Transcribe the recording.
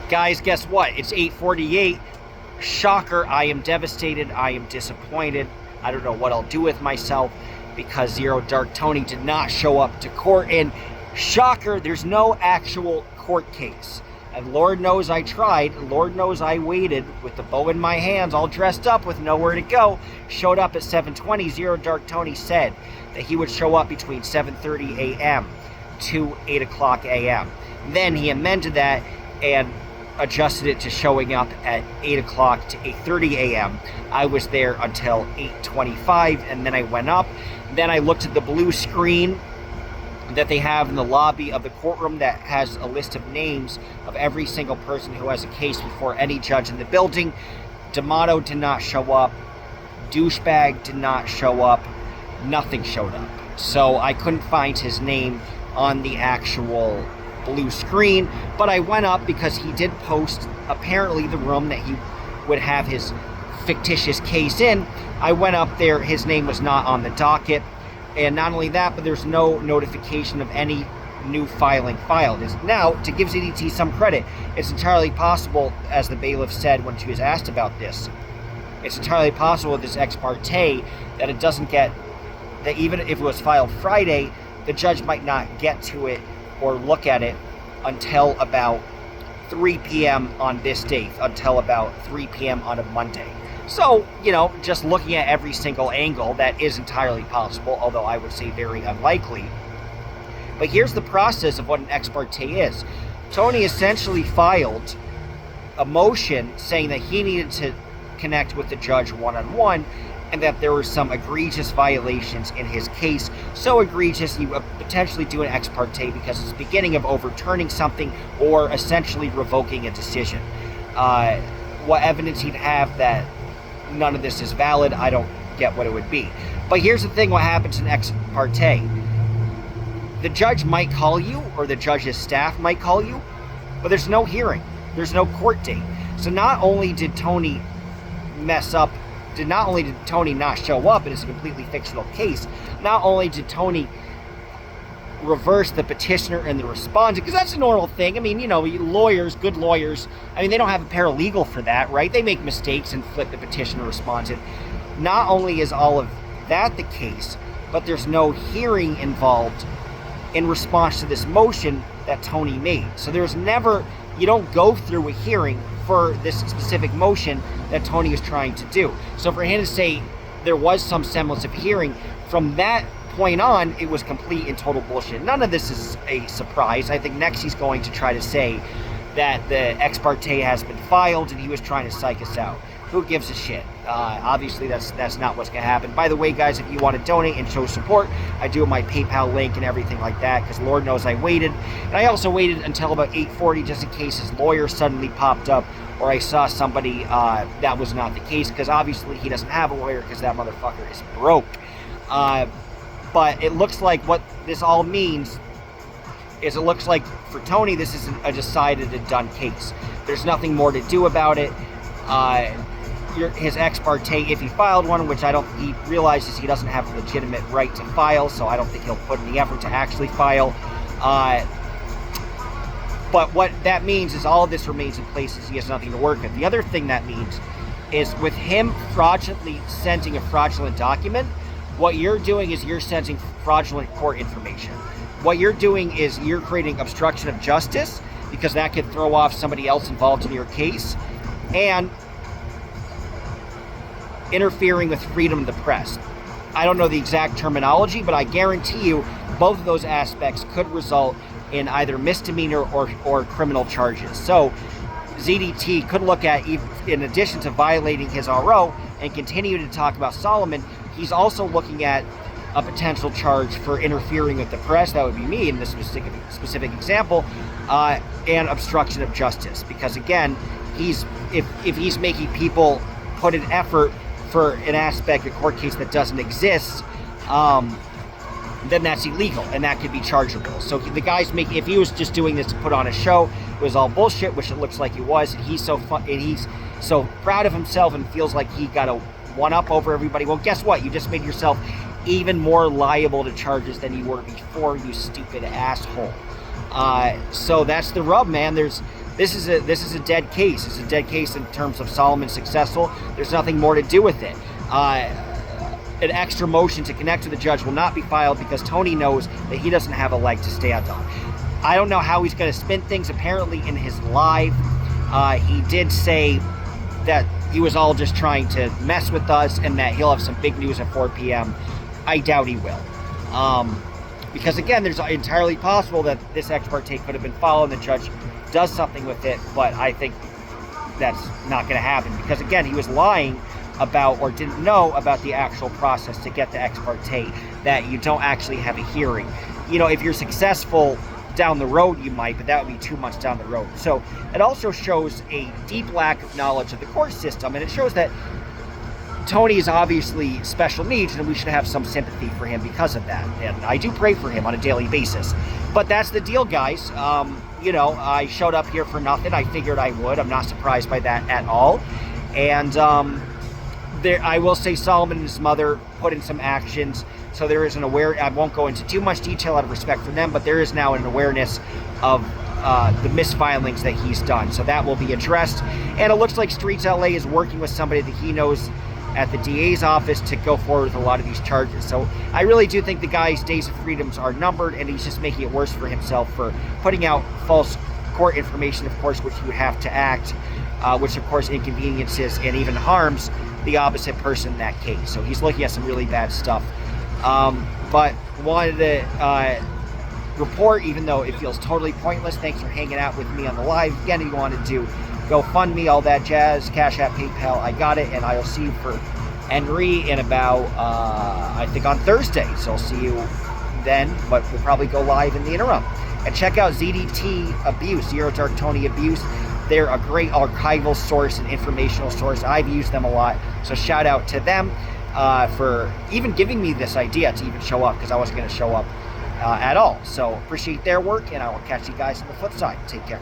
Guys, guess what? It's 8:48. Shocker, I am devastated. I am disappointed. I don't know what I'll do with myself because Zero Dark Tony did not show up to court. And shocker, there's no actual court case. And Lord knows I tried. Lord knows I waited with the bow in my hands, all dressed up with nowhere to go. Showed up at 7:20. Zero Dark Tony said that he would show up between 7:30 a.m. to 8 o'clock a.m. Then he amended that and adjusted it to showing up at 8 o'clock to 8:30 a.m. I was there until 8:25, and then I went up. Then I looked at the blue screen that they have in the lobby of the courtroom that has a list of names of every single person who has a case before any judge in the building. D'Amato did not show up. Douchebag did not show up. Nothing showed up. So I couldn't find his name on the actual blue screen, but I went up because he did post apparently the room that he would have his fictitious case in. I went up there, his name was not on the docket, and not only that, but there's no notification of any new filing filed. Now, to give ZDT some credit, it's entirely possible, as the bailiff said when she was asked about this, it's entirely possible with this ex parte that it doesn't get, that even if it was filed Friday, the judge might not get to it or look at it until about 3 p.m. on this date, until about 3 p.m. on a Monday. So, just looking at every single angle, that is entirely possible, although I would say very unlikely. But here's the process of what an ex parte is. Tony essentially filed a motion saying that he needed to connect with the judge one-on-one, and that there were some egregious violations in his case. So egregious, he would potentially do an ex parte because it's the beginning of overturning something or essentially revoking a decision. What evidence he'd have that none of this is valid, I don't get what it would be. But here's the thing, what happens in ex parte. The judge might call you, or the judge's staff might call you, but there's no hearing. There's no court date. So not only did Tony not show up, and it's a completely fictional case, not only did Tony reverse the petitioner and the respondent, because that's a normal thing. I mean, lawyers, good lawyers, they don't have a paralegal for that, right? They make mistakes and flip the petitioner respondent. Not only is all of that the case, but there's no hearing involved in response to this motion that Tony made. So you don't go through a hearing for this specific motion that Tony is trying to do. So for him to say there was some semblance of hearing, from that point on, it was complete and total bullshit. None of this is a surprise. I think next he's going to try to say that the ex parte has been filed and he was trying to psych us out. Who gives a shit? Obviously, that's not what's going to happen. By the way, guys, if you want to donate and show support, I do have my PayPal link and everything like that, because Lord knows I waited. And I also waited until about 8:40 just in case his lawyer suddenly popped up or I saw somebody that was not the case, because obviously he doesn't have a lawyer because that motherfucker is broke. But it looks like what this all means is, it looks like for Tony this is a decided and done case. There's nothing more to do about it. His ex parte, if he filed one, which he realizes he doesn't have a legitimate right to file, so I don't think he'll put in the effort to actually file. But what that means is all of this remains in place as he has nothing to work with. The other thing that means is, with him fraudulently sending a fraudulent document, what you're doing is you're sending fraudulent court information. What you're doing is you're creating obstruction of justice, because that could throw off somebody else involved in your case, and interfering with freedom of the press. I don't know the exact terminology, but I guarantee you both of those aspects could result in either misdemeanor or criminal charges. So ZDT could look at, in addition to violating his RO and continue to talk about Solomon, he's also looking at a potential charge for interfering with the press. That would be me in this specific example, and obstruction of justice. Because again, if he's making people put an effort for an aspect, a court case that doesn't exist, then that's illegal, and that could be chargeable. So the guy's if he was just doing this to put on a show, it was all bullshit, which it looks like he was, and he's so proud of himself and feels like he got a one-up over everybody. Well, guess what? You just made yourself even more liable to charges than you were before, you stupid asshole. So that's the rub, man. There's this is a dead case. It's a dead case in terms of Solomon successful. There's nothing more to do with it. An extra motion to connect to the judge will not be filed because Tony knows that he doesn't have a leg to stand on. I don't know how he's going to spin things. Apparently in his live, he did say that he was all just trying to mess with us and that he'll have some big news at 4 p.m. I doubt he will. Because again, there's entirely possible that this ex parte could have been followed and the judge does something with it, but I think that's not going to happen because again, he was lying about or didn't know about the actual process to get the ex parte, that you don't actually have a hearing. You know, if you're successful down the road, you might, but that would be 2 months down the road. So it also shows a deep lack of knowledge of the court system, and it shows that Tony is obviously special needs, and we should have some sympathy for him because of that. And I do pray for him on a daily basis. But that's the deal, guys. You know, I showed up here for nothing. I figured I would. I'm not surprised by that at all. And I will say Solomon and his mother put in some actions. So there is an I won't go into too much detail out of respect for them, but there is now an awareness of the misfilings that he's done. So that will be addressed. And it looks like Streets LA is working with somebody that he knows at the DA's office to go forward with a lot of these charges. So I really do think the guy's days of freedoms are numbered, and he's just making it worse for himself for putting out false court information, of course, which he would have to act, which of course inconveniences and even harms the opposite person in that case. So he's looking at some really bad stuff. But wanted to report, even though it feels totally pointless. Thanks for hanging out with me on the live. Again, if you wanted to GoFundMe, all that jazz, Cash App, PayPal, I got it, and I'll see you for Henry in about, I think on Thursday. So I'll see you then, but we'll probably go live in the interim. And check out ZDT Abuse, Zero Dark Tony Abuse. They're a great archival source and informational source. I've used them a lot, so shout out to them for even giving me this idea to even show up, because I wasn't going to show up at all. So appreciate their work, and I will catch you guys on the flip side. Take care.